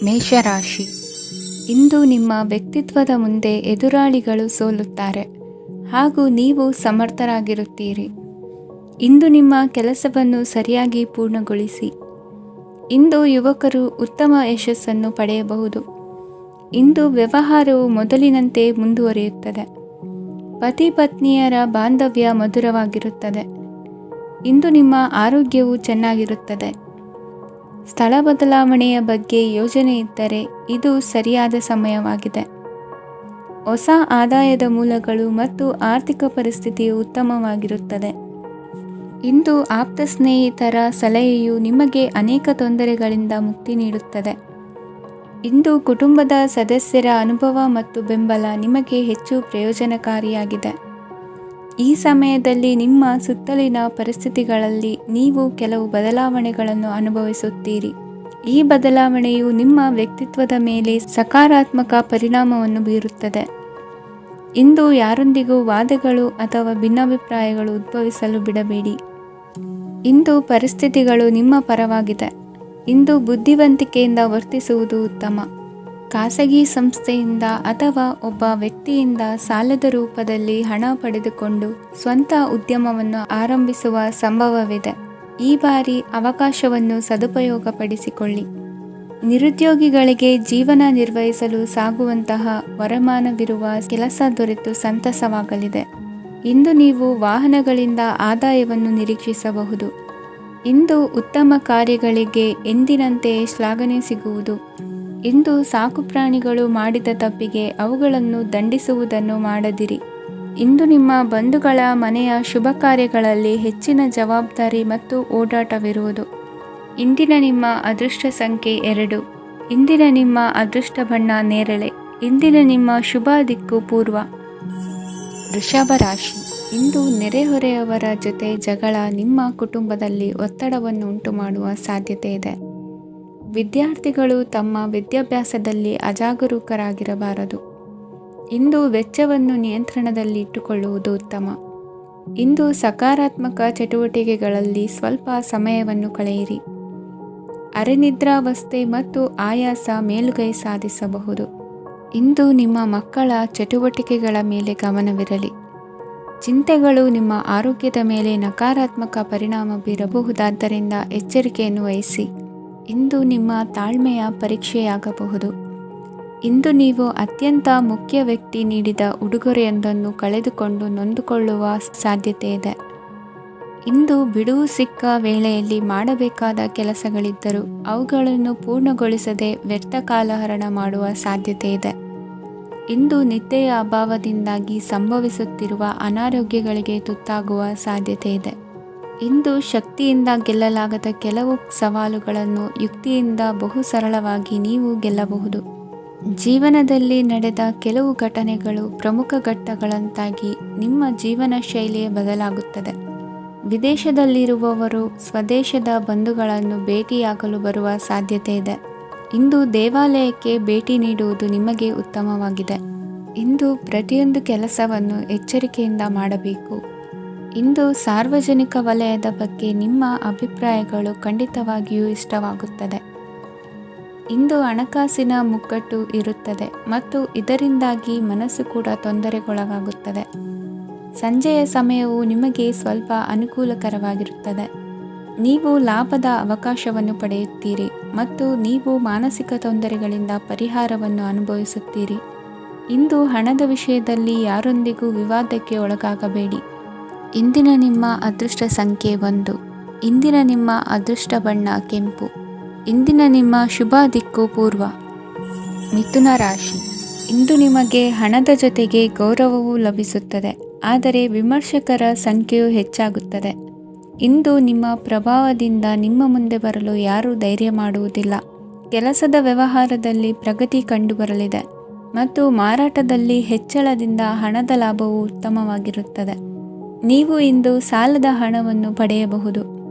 ಮೇಷರಾಶಿ. ಇಂದು ನಿಮ್ಮ ವ್ಯಕ್ತಿತ್ವದ ಮುಂದೆ ಎದುರಾಳಿಗಳು ಸೋಲುತ್ತಾರೆ ಹಾಗೂ ನೀವು ಸಮರ್ಥರಾಗಿರುತ್ತೀರಿ. ಇಂದು ನಿಮ್ಮ ಕೆಲಸವನ್ನು ಸರಿಯಾಗಿ ಪೂರ್ಣಗೊಳಿಸಿ. ಇಂದು ಯುವಕರು ಉತ್ತಮ ಯಶಸ್ಸನ್ನು ಪಡೆಯಬಹುದು. ಇಂದು ವ್ಯವಹಾರವು ಮೊದಲಿನಂತೆ ಮುಂದುವರಿಯುತ್ತದೆ. ಪತಿ ಪತ್ನಿಯರ ಬಾಂಧವ್ಯ ಮಧುರವಾಗಿರುತ್ತದೆ. ಇಂದು ನಿಮ್ಮ ಆರೋಗ್ಯವು ಚೆನ್ನಾಗಿರುತ್ತದೆ. ಸ್ಥಳ ಬದಲಾವಣೆಯ ಬಗ್ಗೆ ಯೋಜನೆ ಇದ್ದರೆ ಇದು ಸರಿಯಾದ ಸಮಯವಾಗಿದೆ. ಹೊಸ ಆದಾಯದ ಮೂಲಗಳು ಮತ್ತು ಆರ್ಥಿಕ ಪರಿಸ್ಥಿತಿಯು ಉತ್ತಮವಾಗಿರುತ್ತದೆ. ಇಂದು ಆಪ್ತ ಸ್ನೇಹಿತರ ಸಲಹೆಯು ನಿಮಗೆ ಅನೇಕ ತೊಂದರೆಗಳಿಂದ ಮುಕ್ತಿ ನೀಡುತ್ತದೆ. ಇಂದು ಕುಟುಂಬದ ಸದಸ್ಯರ ಅನುಭವ ಮತ್ತು ಬೆಂಬಲ ನಿಮಗೆ ಹೆಚ್ಚು ಪ್ರಯೋಜನಕಾರಿಯಾಗಿದೆ. ಈ ಸಮಯದಲ್ಲಿ ನಿಮ್ಮ ಸುತ್ತಲಿನ ಪರಿಸ್ಥಿತಿಗಳಲ್ಲಿ ನೀವು ಕೆಲವು ಬದಲಾವಣೆಗಳನ್ನು ಅನುಭವಿಸುತ್ತೀರಿ. ಈ ಬದಲಾವಣೆಯು ನಿಮ್ಮ ವ್ಯಕ್ತಿತ್ವದ ಮೇಲೆ ಸಕಾರಾತ್ಮಕ ಪರಿಣಾಮವನ್ನು ಬೀರುತ್ತದೆ. ಇಂದು ಯಾರೊಂದಿಗೂ ವಾದಗಳು ಅಥವಾ ಭಿನ್ನಾಭಿಪ್ರಾಯಗಳು ಉದ್ಭವಿಸಲು ಬಿಡಬೇಡಿ. ಇಂದು ಪರಿಸ್ಥಿತಿಗಳು ನಿಮ್ಮ ಪರವಾಗಿದೆ. ಇಂದು ಬುದ್ಧಿವಂತಿಕೆಯಿಂದ ವರ್ತಿಸುವುದು ಉತ್ತಮ. ಖಾಸಗಿ ಸಂಸ್ಥೆಯಿಂದ ಅಥವಾ ಒಬ್ಬ ವ್ಯಕ್ತಿಯಿಂದ ಸಾಲದ ರೂಪದಲ್ಲಿ ಹಣ ಪಡೆದುಕೊಂಡು ಸ್ವಂತ ಉದ್ಯಮವನ್ನು ಆರಂಭಿಸುವ ಸಂಭವವಿದೆ. ಈ ಬಾರಿ ಅವಕಾಶವನ್ನು ಸದುಪಯೋಗಪಡಿಸಿಕೊಳ್ಳಿ. ನಿರುದ್ಯೋಗಿಗಳಿಗೆ ಜೀವನ ನಿರ್ವಹಿಸಲು ಸಾಗುವಂತಹ ವರಮಾನವಿರುವ ಕೆಲಸ ದೊರೆತು ಸಂತಸವಾಗಲಿದೆ. ಇಂದು ನೀವು ವಾಹನಗಳಿಂದ ಆದಾಯವನ್ನು ನಿರೀಕ್ಷಿಸಬಹುದು. ಇಂದು ಉತ್ತಮ ಕಾರ್ಯಗಳಿಗೆ ಎಂದಿನಂತೆಯೇ ಶ್ಲಾಘನೆ ಸಿಗುವುದು. ಇಂದು ಸಾಕುಪ್ರಾಣಿಗಳು ಮಾಡಿದ ತಪ್ಪಿಗೆ ಅವುಗಳನ್ನು ದಂಡಿಸುವುದನ್ನು ಮಾಡದಿರಿ. ಇಂದು ನಿಮ್ಮ ಬಂಧುಗಳ ಮನೆಯ ಶುಭ ಕಾರ್ಯಗಳಲ್ಲಿ ಹೆಚ್ಚಿನ ಜವಾಬ್ದಾರಿ ಮತ್ತು ಓಡಾಟವಿರುವುದು. ಇಂದಿನ ನಿಮ್ಮ ಅದೃಷ್ಟ ಸಂಖ್ಯೆ 2. ಇಂದಿನ ನಿಮ್ಮ ಅದೃಷ್ಟ ಬಣ್ಣ ನೇರಳೆ. ಇಂದಿನ ನಿಮ್ಮ ಶುಭ ದಿಕ್ಕು ಪೂರ್ವ. ವೃಷಭ ರಾಶಿ. ಇಂದು ನೆರೆಹೊರೆಯವರ ಜೊತೆ ಜಗಳ ನಿಮ್ಮ ಕುಟುಂಬದಲ್ಲಿ ಒತ್ತಡವನ್ನು ಉಂಟುಮಾಡುವ ಸಾಧ್ಯತೆ ಇದೆ. ವಿದ್ಯಾರ್ಥಿಗಳು ತಮ್ಮ ವಿದ್ಯಾಭ್ಯಾಸದಲ್ಲಿ ಅಜಾಗರೂಕರಾಗಿರಬಾರದು. ಇಂದು ವೆಚ್ಚವನ್ನು ನಿಯಂತ್ರಣದಲ್ಲಿ ಇಟ್ಟುಕೊಳ್ಳುವುದು ಉತ್ತಮ. ಇಂದು ಸಕಾರಾತ್ಮಕ ಚಟುವಟಿಕೆಗಳಲ್ಲಿ ಸ್ವಲ್ಪ ಸಮಯವನ್ನು ಕಳೆಯಿರಿ. ಅರೆನಿದ್ರಾವಸ್ಥೆ ಮತ್ತು ಆಯಾಸ ಮೇಲುಗೈ ಸಾಧಿಸಬಹುದು. ಇಂದು ನಿಮ್ಮ ಮಕ್ಕಳ ಚಟುವಟಿಕೆಗಳ ಮೇಲೆ ಗಮನವಿರಲಿ. ಚಿಂತೆಗಳು ನಿಮ್ಮ ಆರೋಗ್ಯದ ಮೇಲೆ ನಕಾರಾತ್ಮಕ ಪರಿಣಾಮ ಬೀರಬಹುದಾದ್ದರಿಂದ ಎಚ್ಚರಿಕೆಯನ್ನು ವಹಿಸಿ. ಇಂದು ನಿಮ್ಮ ತಾಳ್ಮೆಯ ಪರೀಕ್ಷೆಯಾಗಬಹುದು. ಇಂದು ನೀವು ಅತ್ಯಂತ ಮುಖ್ಯ ವ್ಯಕ್ತಿ ನೀಡಿದ ಉಡುಗೊರೆಯೊಂದನ್ನು ಕಳೆದುಕೊಂಡು ನೊಂದುಕೊಳ್ಳುವ ಸಾಧ್ಯತೆ ಇದೆ. ಇಂದು ಬಿಡುವು ಸಿಕ್ಕ ವೇಳೆಯಲ್ಲಿ ಮಾಡಬೇಕಾದ ಕೆಲಸಗಳಿದ್ದರೂ ಅವುಗಳನ್ನು ಪೂರ್ಣಗೊಳಿಸದೆ ವ್ಯರ್ಥ ಕಾಲಹರಣ ಮಾಡುವ ಸಾಧ್ಯತೆ ಇದೆ. ಇಂದು ನಿದ್ದೆಯ ಅಭಾವದಿಂದಾಗಿ ಸಂಭವಿಸುತ್ತಿರುವ ಅನಾರೋಗ್ಯಗಳಿಗೆ ತುತ್ತಾಗುವ ಸಾಧ್ಯತೆ ಇದೆ. ಇಂದು ಶಕ್ತಿಯಿಂದ ಗೆಲ್ಲಲಾಗದ ಕೆಲವು ಸವಾಲುಗಳನ್ನು ಯುಕ್ತಿಯಿಂದ ಬಹು ಸರಳವಾಗಿ ನೀವು ಗೆಲ್ಲಬಹುದು. ಜೀವನದಲ್ಲಿ ನಡೆದ ಕೆಲವು ಘಟನೆಗಳು ಪ್ರಮುಖ ಘಟ್ಟಗಳಂತಾಗಿ ನಿಮ್ಮ ಜೀವನ ಶೈಲಿಯೇ ಬದಲಾಗುತ್ತದೆ. ವಿದೇಶದಲ್ಲಿರುವವರು ಸ್ವದೇಶದ ಬಂಧುಗಳನ್ನು ಭೇಟಿಯಾಗಲು ಬರುವ ಸಾಧ್ಯತೆ ಇದೆ. ಇಂದು ದೇವಾಲಯಕ್ಕೆ ಭೇಟಿ ನೀಡುವುದು ನಿಮಗೆ ಉತ್ತಮವಾಗಿದೆ. ಇಂದು ಪ್ರತಿಯೊಂದು ಕೆಲಸವನ್ನು ಎಚ್ಚರಿಕೆಯಿಂದ ಮಾಡಬೇಕು. ಇಂದು ಸಾರ್ವಜನಿಕ ವಲಯದ ಬಗ್ಗೆ ನಿಮ್ಮ ಅಭಿಪ್ರಾಯಗಳು ಖಂಡಿತವಾಗಿಯೂ ಇಷ್ಟವಾಗುತ್ತದೆ. ಇಂದು ಹಣಕಾಸಿನ ಮುಗ್ಗಟ್ಟು ಇರುತ್ತದೆ ಮತ್ತು ಇದರಿಂದಾಗಿ ಮನಸ್ಸು ಕೂಡ ತೊಂದರೆಗೊಳಗಾಗುತ್ತದೆ. ಸಂಜೆಯ ಸಮಯವು ನಿಮಗೆ ಸ್ವಲ್ಪ ಅನುಕೂಲಕರವಾಗಿರುತ್ತದೆ. ನೀವು ಲಾಭದ ಅವಕಾಶವನ್ನು ಪಡೆಯುತ್ತೀರಿ ಮತ್ತು ನೀವು ಮಾನಸಿಕ ತೊಂದರೆಗಳಿಂದ ಪರಿಹಾರವನ್ನು ಅನುಭವಿಸುತ್ತೀರಿ. ಇಂದು ಹಣದ ವಿಷಯದಲ್ಲಿ ಯಾರೊಂದಿಗೂ ವಿವಾದಕ್ಕೆ ಒಳಗಾಗಬೇಡಿ. ಇಂದಿನ ನಿಮ್ಮ ಅದೃಷ್ಟ ಸಂಖ್ಯೆ 1. ಇಂದಿನ ನಿಮ್ಮ ಅದೃಷ್ಟ ಬಣ್ಣ ಕೆಂಪು. ಇಂದಿನ ನಿಮ್ಮ ಶುಭ ದಿಕ್ಕು ಪೂರ್ವ. ಮಿಥುನ ರಾಶಿ. ಇಂದು ನಿಮಗೆ ಹಣದ ಜೊತೆಗೆ ಗೌರವವೂ ಲಭಿಸುತ್ತದೆ, ಆದರೆ ವಿಮರ್ಶಕರ ಸಂಖ್ಯೆಯು ಹೆಚ್ಚಾಗುತ್ತದೆ. ಇಂದು ನಿಮ್ಮ ಪ್ರಭಾವದಿಂದ ನಿಮ್ಮ ಮುಂದೆ ಬರಲು ಯಾರೂ ಧೈರ್ಯ ಮಾಡುವುದಿಲ್ಲ. ಕೆಲಸದ ವ್ಯವಹಾರದಲ್ಲಿ ಪ್ರಗತಿ ಕಂಡುಬರಲಿದೆ ಮತ್ತು ಮಾರಾಟದಲ್ಲಿ ಹೆಚ್ಚಳದಿಂದ ಹಣದ ಲಾಭವು ಉತ್ತಮವಾಗಿರುತ್ತದೆ. ನೀವು ಇಂದು ಸಾಲದ ಹಣವನ್ನು ಪಡೆಯಬಹುದು.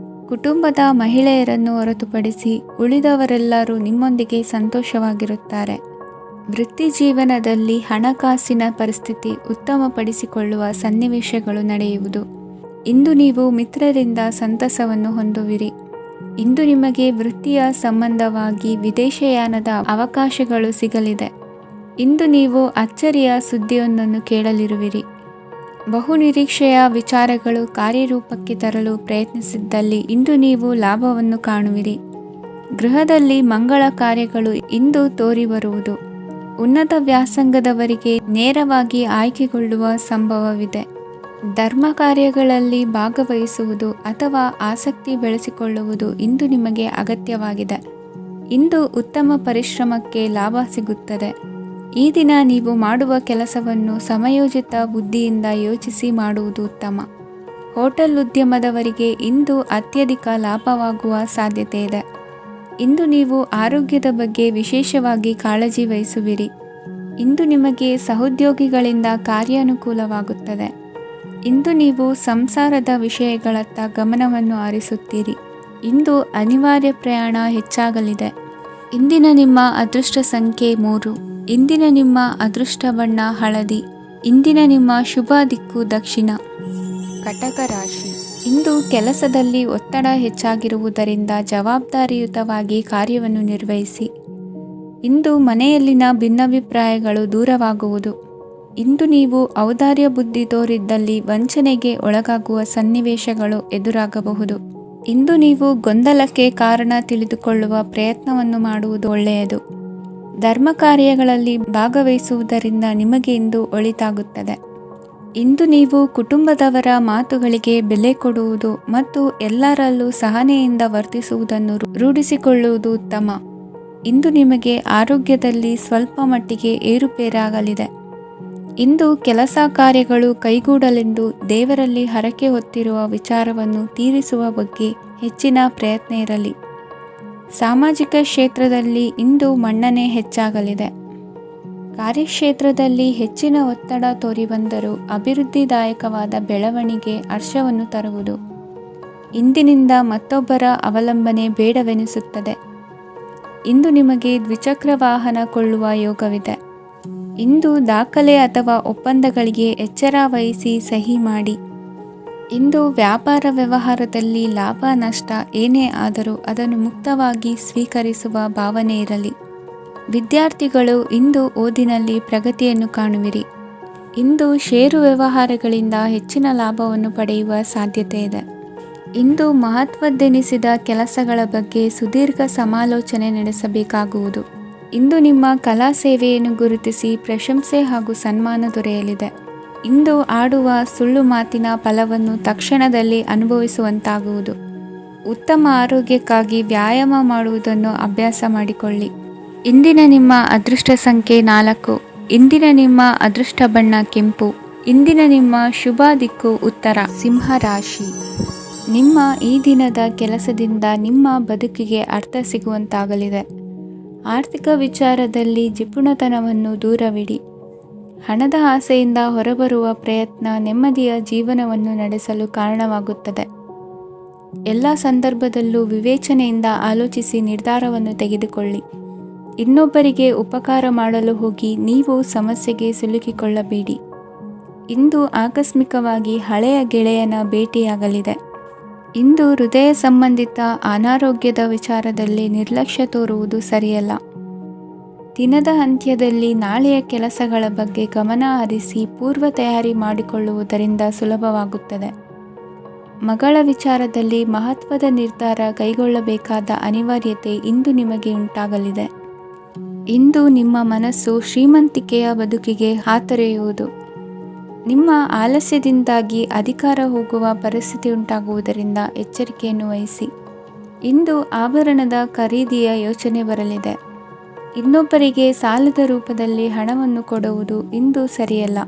ಕುಟುಂಬದ ಮಹಿಳೆಯರನ್ನು ಹೊರತುಪಡಿಸಿ ಉಳಿದವರೆಲ್ಲರೂ ನಿಮ್ಮೊಂದಿಗೆ ಸಂತೋಷವಾಗಿರುತ್ತಾರೆ. ವೃತ್ತಿ ಜೀವನದಲ್ಲಿ ಹಣಕಾಸಿನ ಪರಿಸ್ಥಿತಿ ಉತ್ತಮಪಡಿಸಿಕೊಳ್ಳುವ ಸನ್ನಿವೇಶಗಳು ನಡೆಯುವುದು. ಇಂದು ನೀವು ಮಿತ್ರರಿಂದ ಸಂತಸವನ್ನು ಹೊಂದುವಿರಿ. ಇಂದು ನಿಮಗೆ ವೃತ್ತಿಯ ಸಂಬಂಧವಾಗಿ ವಿದೇಶಯಾನದ ಅವಕಾಶಗಳು ಸಿಗಲಿದೆ. ಇಂದು ನೀವು ಅಚ್ಚರಿಯ ಸುದ್ದಿಯೊಂದನ್ನು ಕೇಳಲಿರುವಿರಿ. ಬಹುನಿರೀಕ್ಷೆಯ ವಿಚಾರಗಳು ಕಾರ್ಯರೂಪಕ್ಕೆ ತರಲು ಪ್ರಯತ್ನಿಸಿದ್ದಲ್ಲಿ ಇಂದು ನೀವು ಲಾಭವನ್ನು ಕಾಣುವಿರಿ. ಗೃಹದಲ್ಲಿ ಮಂಗಳ ಕಾರ್ಯಗಳು ಇಂದು ತೋರಿ ಬರುವುದು. ಉನ್ನತ ವ್ಯಾಸಂಗದವರಿಗೆ ನೇರವಾಗಿ ಆಯ್ಕೆಗೊಳ್ಳುವ ಸಂಭವವಿದೆ. ಧರ್ಮ ಕಾರ್ಯಗಳಲ್ಲಿ ಭಾಗವಹಿಸುವುದು ಅಥವಾ ಆಸಕ್ತಿ ಬೆಳೆಸಿಕೊಳ್ಳುವುದು ಇಂದು ನಿಮಗೆ ಅಗತ್ಯವಾಗಿದೆ. ಇಂದು ಉತ್ತಮ ಪರಿಶ್ರಮಕ್ಕೆ ಲಾಭ ಸಿಗುತ್ತದೆ. ಈ ದಿನ ನೀವು ಮಾಡುವ ಕೆಲಸವನ್ನು ಸಮಯೋಚಿತ ಬುದ್ಧಿಯಿಂದ ಯೋಚಿಸಿ ಮಾಡುವುದು ಉತ್ತಮ. ಹೋಟೆಲ್ ಉದ್ಯಮದವರಿಗೆ ಇಂದು ಅತ್ಯಧಿಕ ಲಾಭವಾಗುವ ಸಾಧ್ಯತೆ ಇದೆ. ಇಂದು ನೀವು ಆರೋಗ್ಯದ ಬಗ್ಗೆ ವಿಶೇಷವಾಗಿ ಕಾಳಜಿ ವಹಿಸುವಿರಿ. ಇಂದು ನಿಮಗೆ ಸಹೋದ್ಯೋಗಿಗಳಿಂದ ಕಾರ್ಯಾನುಕೂಲವಾಗುತ್ತದೆ. ಇಂದು ನೀವು ಸಂಸಾರದ ವಿಷಯಗಳತ್ತ ಗಮನವನ್ನು ಹರಿಸುತ್ತೀರಿ. ಇಂದು ಅನಿವಾರ್ಯ ಪ್ರಯಾಣ ಹೆಚ್ಚಾಗಲಿದೆ. ಇಂದಿನ ನಿಮ್ಮ ಅದೃಷ್ಟ ಸಂಖ್ಯೆ 3. ಇಂದಿನ ನಿಮ್ಮ ಅದೃಷ್ಟ ಬಣ್ಣ ಹಳದಿ. ಇಂದಿನ ನಿಮ್ಮ ಶುಭ ದಿಕ್ಕು ದಕ್ಷಿಣ. ಕಟಕ ರಾಶಿ. ಇಂದು ಕೆಲಸದಲ್ಲಿ ಒತ್ತಡ ಹೆಚ್ಚಾಗಿರುವುದರಿಂದ ಜವಾಬ್ದಾರಿಯುತವಾಗಿ ಕಾರ್ಯವನ್ನು ನಿರ್ವಹಿಸಿ. ಇಂದು ಮನೆಯಲ್ಲಿನ ಭಿನ್ನಾಭಿಪ್ರಾಯಗಳು ದೂರವಾಗುವುದು. ಇಂದು ನೀವು ಔದಾರ್ಯ ಬುದ್ಧಿ ತೋರಿದ್ದಲ್ಲಿ ವಂಚನೆಗೆ ಒಳಗಾಗುವ ಸನ್ನಿವೇಶಗಳು ಎದುರಾಗಬಹುದು. ಇಂದು ನೀವು ಗೊಂದಲಕ್ಕೆ ಕಾರಣ ತಿಳಿದುಕೊಳ್ಳುವ ಪ್ರಯತ್ನವನ್ನು ಮಾಡುವುದು ಒಳ್ಳೆಯದು. ಧರ್ಮ ಕಾರ್ಯಗಳಲ್ಲಿ ಭಾಗವಹಿಸುವುದರಿಂದ ನಿಮಗೆ ಇಂದು ಒಳಿತಾಗುತ್ತದೆ. ಇಂದು ನೀವು ಕುಟುಂಬದವರ ಮಾತುಗಳಿಗೆ ಬೆಲೆ ಕೊಡುವುದು ಮತ್ತು ಎಲ್ಲರಲ್ಲೂ ಸಹನೆಯಿಂದ ವರ್ತಿಸುವುದನ್ನು ರೂಢಿಸಿಕೊಳ್ಳುವುದು ಉತ್ತಮ. ಇಂದು ನಿಮಗೆ ಆರೋಗ್ಯದಲ್ಲಿ ಸ್ವಲ್ಪ ಮಟ್ಟಿಗೆ ಏರುಪೇರಾಗಲಿದೆ. ಇಂದು ಕೆಲಸ ಕಾರ್ಯಗಳು ಕೈಗೂಡಲೆಂದು ದೇವರಲ್ಲಿ ಹರಕೆ ಹೊತ್ತಿರುವ ವಿಚಾರವನ್ನು ತೀರಿಸುವ ಬಗ್ಗೆ ಹೆಚ್ಚಿನ ಪ್ರಯತ್ನ ಇರಲಿ. ಸಾಮಾಜಿಕ ಕ್ಷೇತ್ರದಲ್ಲಿ ಇಂದು ಮನ್ನಣೆ ಹೆಚ್ಚಾಗಲಿದೆ. ಕಾರ್ಯಕ್ಷೇತ್ರದಲ್ಲಿ ಹೆಚ್ಚಿನ ಒತ್ತಡ ತೋರಿಬಂದರೂ ಅಭಿವೃದ್ಧಿದಾಯಕವಾದ ಬೆಳವಣಿಗೆ ಹರ್ಷವನ್ನು ತರುವುದು. ಇಂದಿನಿಂದ ಮತ್ತೊಬ್ಬರ ಅವಲಂಬನೆ ಬೇಡವೆನಿಸುತ್ತದೆ. ಇಂದು ನಿಮಗೆ ದ್ವಿಚಕ್ರ ವಾಹನ ಕೊಳ್ಳುವ ಯೋಗವಿದೆ. ಇಂದು ದಾಖಲೆ ಅಥವಾ ಒಪ್ಪಂದಗಳಿಗೆ ಎಚ್ಚರ ವಹಿಸಿ ಸಹಿ ಮಾಡಿ. ಇಂದು ವ್ಯಾಪಾರ ವ್ಯವಹಾರದಲ್ಲಿ ಲಾಭ ನಷ್ಟ ಏನೇ ಆದರೂ ಅದನ್ನು ಮುಕ್ತವಾಗಿ ಸ್ವೀಕರಿಸುವ ಭಾವನೆ ಇರಲಿ. ವಿದ್ಯಾರ್ಥಿಗಳು ಇಂದು ಓದಿನಲ್ಲಿ ಪ್ರಗತಿಯನ್ನು ಕಾಣುವಿರಿ. ಇಂದು ಷೇರು ವ್ಯವಹಾರಗಳಿಂದ ಹೆಚ್ಚಿನ ಲಾಭವನ್ನು ಪಡೆಯುವ ಸಾಧ್ಯತೆ ಇದೆ. ಇಂದು ಮಹತ್ವದ್ದೆನಿಸಿದ ಕೆಲಸಗಳ ಬಗ್ಗೆ ಸುದೀರ್ಘ ಸಮಾಲೋಚನೆ ನಡೆಸಬೇಕಾಗುವುದು. ಇಂದು ನಿಮ್ಮ ಕಲಾ ಸೇವೆಯನ್ನು ಗುರುತಿಸಿ ಪ್ರಶಂಸೆ ಹಾಗೂ ಸನ್ಮಾನ ದೊರೆಯಲಿದೆ. ಇಂದು ಆಡುವ ಸುಳ್ಳು ಮಾತಿನ ಫಲವನ್ನು ತಕ್ಷಣದಲ್ಲಿ ಅನುಭವಿಸುವಂತಾಗುವುದು. ಉತ್ತಮ ಆರೋಗ್ಯಕ್ಕಾಗಿ ವ್ಯಾಯಾಮ ಮಾಡುವುದನ್ನು ಅಭ್ಯಾಸ ಮಾಡಿಕೊಳ್ಳಿ. ಇಂದಿನ ನಿಮ್ಮ ಅದೃಷ್ಟ ಸಂಖ್ಯೆ 4. ಇಂದಿನ ನಿಮ್ಮ ಅದೃಷ್ಟ ಬಣ್ಣ ಕೆಂಪು. ಇಂದಿನ ನಿಮ್ಮ ಶುಭ ದಿಕ್ಕು ಉತ್ತರ. ಸಿಂಹ ರಾಶಿ. ನಿಮ್ಮ ಈ ದಿನದ ಕೆಲಸದಿಂದ ನಿಮ್ಮ ಬದುಕಿಗೆ ಅರ್ಥ ಸಿಗುವಂತಾಗಲಿದೆ. ಆರ್ಥಿಕ ವಿಚಾರದಲ್ಲಿ ಜಿಪುಣತನವನ್ನು ದೂರವಿಡಿ. ಹಣದ ಆಸೆಯಿಂದ ಹೊರಬರುವ ಪ್ರಯತ್ನ ನೆಮ್ಮದಿಯ ಜೀವನವನ್ನು ನಡೆಸಲು ಕಾರಣವಾಗುತ್ತದೆ. ಎಲ್ಲ ಸಂದರ್ಭದಲ್ಲೂ ವಿವೇಚನೆಯಿಂದ ಆಲೋಚಿಸಿ ನಿರ್ಧಾರವನ್ನು ತೆಗೆದುಕೊಳ್ಳಿ. ಇನ್ನೊಬ್ಬರಿಗೆ ಉಪಕಾರ ಮಾಡಲು ಹೋಗಿ ನೀವು ಸಮಸ್ಯೆಗೆ ಸಿಲುಕಿಕೊಳ್ಳಬೇಡಿ. ಇಂದು ಆಕಸ್ಮಿಕವಾಗಿ ಹಳೆಯ ಗೆಳೆಯನ ಭೇಟಿಯಾಗಲಿದೆ. ಇಂದು ಹೃದಯ ಸಂಬಂಧಿತ ಅನಾರೋಗ್ಯದ ವಿಚಾರದಲ್ಲಿ ನಿರ್ಲಕ್ಷ್ಯ ತೋರುವುದು ಸರಿಯಲ್ಲ. ದಿನದ ಅಂತ್ಯದಲ್ಲಿ ನಾಳೆಯ ಕೆಲಸಗಳ ಬಗ್ಗೆ ಗಮನ ಹರಿಸಿ ಪೂರ್ವ ತಯಾರಿ ಮಾಡಿಕೊಳ್ಳುವುದರಿಂದ ಸುಲಭವಾಗುತ್ತದೆ. ಮಗಳ ವಿಚಾರದಲ್ಲಿ ಮಹತ್ವದ ನಿರ್ಧಾರ ಕೈಗೊಳ್ಳಬೇಕಾದ ಅನಿವಾರ್ಯತೆ ಇಂದು ನಿಮಗೆ ಉಂಟಾಗಲಿದೆ. ಇಂದು ನಿಮ್ಮ ಮನಸ್ಸು ಶ್ರೀಮಂತಿಕೆಯ ಬದುಕಿಗೆ ಹಾತೊರೆಯುವುದು. ನಿಮ್ಮ ಆಲಸ್ಯದಿಂದಾಗಿ ಅಧಿಕಾರ ಹೋಗುವ ಪರಿಸ್ಥಿತಿ ಉಂಟಾಗುವುದರಿಂದ ಎಚ್ಚರಿಕೆಯನ್ನು ವಹಿಸಿ. ಇಂದು ಆಭರಣದ ಖರೀದಿಯ ಯೋಚನೆ ಬರಲಿದೆ. ಇನ್ನೊಬ್ಬರಿಗೆ ಸಾಲದ ರೂಪದಲ್ಲಿ ಹಣವನ್ನು ಕೊಡುವುದು ಇಂದು ಸರಿಯಲ್ಲ.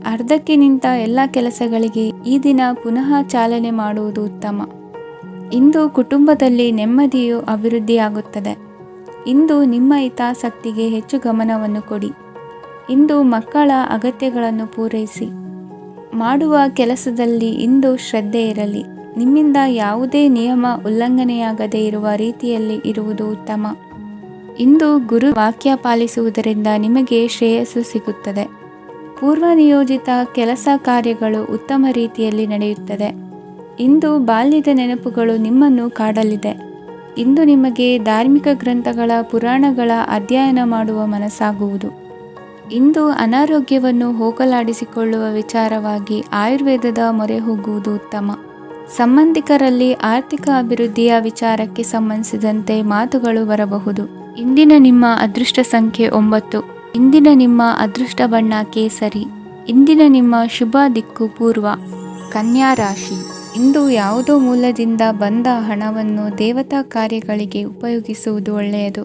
ಅರ್ಧಕ್ಕೆ ನಿಂತ ಎಲ್ಲ ಕೆಲಸಗಳಿಗೆ ಈ ದಿನ ಪುನಃ ಚಾಲನೆ ಮಾಡುವುದು ಉತ್ತಮ. ಇಂದು ಕುಟುಂಬದಲ್ಲಿ ನೆಮ್ಮದಿಯು ಅಭಿವೃದ್ಧಿಯಾಗುತ್ತದೆ. ಇಂದು ನಿಮ್ಮ ಹಿತಾಸಕ್ತಿಗೆ ಹೆಚ್ಚು ಗಮನವನ್ನು ಕೊಡಿ. ಇಂದು ಮಕ್ಕಳ ಅಗತ್ಯಗಳನ್ನು ಪೂರೈಸಿ. ಮಾಡುವ ಕೆಲಸದಲ್ಲಿ ಇಂದು ಶ್ರದ್ಧೆ ಇರಲಿ. ನಿಮ್ಮಿಂದ ಯಾವುದೇ ನಿಯಮ ಉಲ್ಲಂಘನೆಯಾಗದೇ ಇರುವ ರೀತಿಯಲ್ಲಿ ಇರುವುದು ಉತ್ತಮ. ಇಂದು ಗುರು ವಾಕ್ಯ ಪಾಲಿಸುವುದರಿಂದ ನಿಮಗೆ ಶ್ರೇಯಸ್ಸು ಸಿಗುತ್ತದೆ. ಪೂರ್ವ ನಿಯೋಜಿತ ಕೆಲಸ ಕಾರ್ಯಗಳು ಉತ್ತಮ ರೀತಿಯಲ್ಲಿ ನಡೆಯುತ್ತದೆ. ಇಂದು ಬಾಲ್ಯದ ನೆನಪುಗಳು ನಿಮ್ಮನ್ನು ಕಾಡಲಿದೆ. ಇಂದು ನಿಮಗೆ ಧಾರ್ಮಿಕ ಗ್ರಂಥಗಳ ಪುರಾಣಗಳ ಅಧ್ಯಯನ ಮಾಡುವ ಮನಸ್ಸಾಗುವುದು. ಇಂದು ಅನಾರೋಗ್ಯವನ್ನು ಹೋಗಲಾಡಿಸಿಕೊಳ್ಳುವ ವಿಚಾರವಾಗಿ ಆಯುರ್ವೇದದ ಮೊರೆ ಹೋಗುವುದು ಉತ್ತಮ. ಸಂಬಂಧಿಕರಲ್ಲಿ ಆರ್ಥಿಕ ಅಭಿವೃದ್ಧಿಯ ವಿಚಾರಕ್ಕೆ ಸಂಬಂಧಿಸಿದಂತೆ ಮಾತುಗಳು ಬರಬಹುದು. ಇಂದಿನ ನಿಮ್ಮ ಅದೃಷ್ಟ ಸಂಖ್ಯೆ 9. ಇಂದಿನ ನಿಮ್ಮ ಅದೃಷ್ಟ ಬಣ್ಣ ಕೇಸರಿ. ಇಂದಿನ ನಿಮ್ಮ ಶುಭ ದಿಕ್ಕು ಪೂರ್ವ. ಕನ್ಯಾ ರಾಶಿ. ಇಂದು ಯಾವುದೋ ಮೂಲದಿಂದ ಬಂದ ಹಣವನ್ನು ದೇವತಾ ಕಾರ್ಯಗಳಿಗೆ ಉಪಯೋಗಿಸುವುದು ಒಳ್ಳೆಯದು.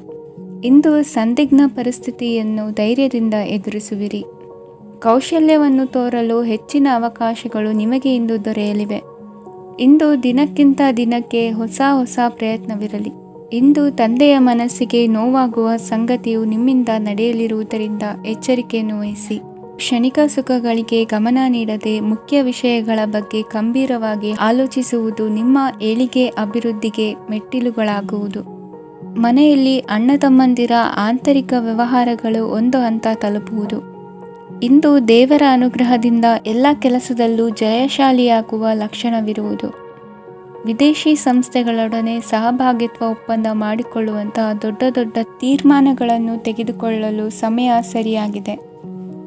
ಇಂದು ಸಂದಿಗ್ಧ ಪರಿಸ್ಥಿತಿಯನ್ನು ಧೈರ್ಯದಿಂದ ಎದುರಿಸುವಿರಿ. ಕೌಶಲ್ಯವನ್ನು ತೋರಲು ಹೆಚ್ಚಿನ ಅವಕಾಶಗಳು ನಿಮಗೆ ಇಂದು ದೊರೆಯಲಿವೆ. ಇಂದು ದಿನಕ್ಕಿಂತ ದಿನಕ್ಕೆ ಹೊಸ ಪ್ರಯತ್ನವಿರಲಿ. ಇಂದು ತಂದೆಯ ಮನಸ್ಸಿಗೆ ನೋವಾಗುವ ಸಂಗತಿಯು ನಿಮ್ಮಿಂದ ನಡೆಯಲಿರುವುದರಿಂದ ಎಚ್ಚರಿಕೆಯನ್ನು ವಹಿಸಿ. ಕ್ಷಣಿಕ ಸುಖಗಳಿಗೆ ಗಮನ ನೀಡದೆ ಮುಖ್ಯ ವಿಷಯಗಳ ಬಗ್ಗೆ ಗಂಭೀರವಾಗಿ ಆಲೋಚಿಸುವುದು ನಿಮ್ಮ ಏಳಿಗೆ ಅಭಿವೃದ್ಧಿಗೆ ಮೆಟ್ಟಿಲುಗಳಾಗುವುದು. ಮನೆಯಲ್ಲಿ ಅಣ್ಣ ತಮ್ಮಂದಿರ ಆಂತರಿಕ ವ್ಯವಹಾರಗಳು ಒಂದು ಹಂತ ತಲುಪುವುದು. ಇಂದು ದೇವರ ಅನುಗ್ರಹದಿಂದ ಎಲ್ಲ ಕೆಲಸದಲ್ಲೂ ಜಯಶಾಲಿಯಾಗುವ ಲಕ್ಷಣವಿರುವುದು. ವಿದೇಶಿ ಸಂಸ್ಥೆಗಳೊಡನೆ ಸಹಭಾಗಿತ್ವ ಒಪ್ಪಂದ ಮಾಡಿಕೊಳ್ಳುವಂತಹ ದೊಡ್ಡ ತೀರ್ಮಾನಗಳನ್ನು ತೆಗೆದುಕೊಳ್ಳಲು ಸಮಯ ಸರಿಯಾಗಿದೆ.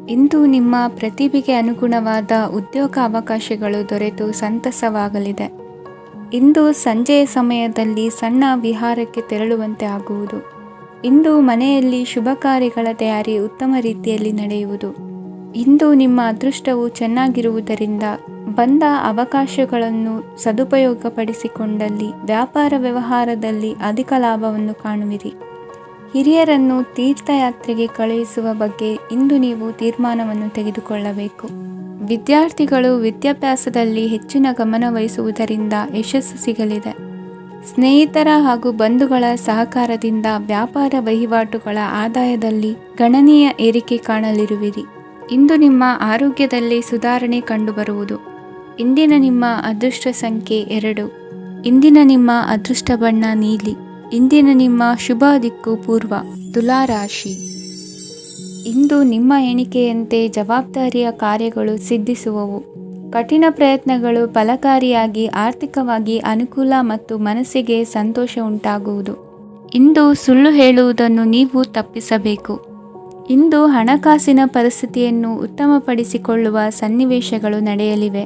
ಇಂದು ನಿಮ್ಮ ಪ್ರತಿಭೆಗೆ ಅನುಗುಣವಾದ ಉದ್ಯೋಗ ಅವಕಾಶಗಳು ದೊರೆತು ಸಂತಸವಾಗಲಿದೆ. ಇಂದು ಸಂಜೆಯ ಸಮಯದಲ್ಲಿ ಸಣ್ಣ ವಿಹಾರಕ್ಕೆ ತೆರಳುವಂತೆ ಆಗುವುದು. ಇಂದು ಮನೆಯಲ್ಲಿ ಶುಭ ಕಾರ್ಯಗಳ ತಯಾರಿ ಉತ್ತಮ ರೀತಿಯಲ್ಲಿ ನಡೆಯುವುದು. ಇಂದು ನಿಮ್ಮ ಅದೃಷ್ಟವು ಚೆನ್ನಾಗಿರುವುದರಿಂದ ಬಂದ ಅವಕಾಶಗಳನ್ನು ಸದುಪಯೋಗಪಡಿಸಿಕೊಂಡಲ್ಲಿ ವ್ಯಾಪಾರ ವ್ಯವಹಾರದಲ್ಲಿ ಅಧಿಕ ಲಾಭವನ್ನು ಕಾಣುವಿರಿ. ಹಿರಿಯರನ್ನು ತೀರ್ಥಯಾತ್ರೆಗೆ ಕಳುಹಿಸುವ ಬಗ್ಗೆ ಇಂದು ನೀವು ತೀರ್ಮಾನವನ್ನು ತೆಗೆದುಕೊಳ್ಳಬೇಕು. ವಿದ್ಯಾರ್ಥಿಗಳು ವಿದ್ಯಾಭ್ಯಾಸದಲ್ಲಿ ಹೆಚ್ಚಿನ ಗಮನ ವಹಿಸುವುದರಿಂದ ಯಶಸ್ಸು ಸಿಗಲಿದೆ. ಸ್ನೇಹಿತರ ಹಾಗೂ ಬಂಧುಗಳ ಸಹಕಾರದಿಂದ ವ್ಯಾಪಾರ ವಹಿವಾಟುಗಳ ಆದಾಯದಲ್ಲಿ ಗಣನೀಯ ಏರಿಕೆ ಕಾಣಲಿರುವಿರಿ. ಇಂದು ನಿಮ್ಮ ಆರೋಗ್ಯದಲ್ಲಿ ಸುಧಾರಣೆ ಕಂಡುಬರುವುದು. ಇಂದಿನ ನಿಮ್ಮ ಅದೃಷ್ಟ ಸಂಖ್ಯೆ 2. ಇಂದಿನ ನಿಮ್ಮ ಅದೃಷ್ಟ ಬಣ್ಣ ನೀಲಿ. ಇಂದಿನ ನಿಮ್ಮ ಶುಭ ದಿಕ್ಕು ಪೂರ್ವ. ತುಲಾ ರಾಶಿ. ಇಂದು ನಿಮ್ಮ ಎಣಿಕೆಯಂತೆ ಜವಾಬ್ದಾರಿಯ ಕಾರ್ಯಗಳು ಸಿದ್ಧಿಸುವವು. ಕಠಿಣ ಪ್ರಯತ್ನಗಳು ಫಲಕಾರಿಯಾಗಿ ಆರ್ಥಿಕವಾಗಿ ಅನುಕೂಲ ಮತ್ತು ಮನಸ್ಸಿಗೆ ಸಂತೋಷ ಉಂಟಾಗುವುದು. ಇಂದು ಸುಳ್ಳು ಹೇಳುವುದನ್ನು ನೀವು ತಪ್ಪಿಸಬೇಕು. ಇಂದು ಹಣಕಾಸಿನ ಪರಿಸ್ಥಿತಿಯನ್ನು ಉತ್ತಮಪಡಿಸಿಕೊಳ್ಳುವ ಸನ್ನಿವೇಶಗಳು ನಡೆಯಲಿವೆ.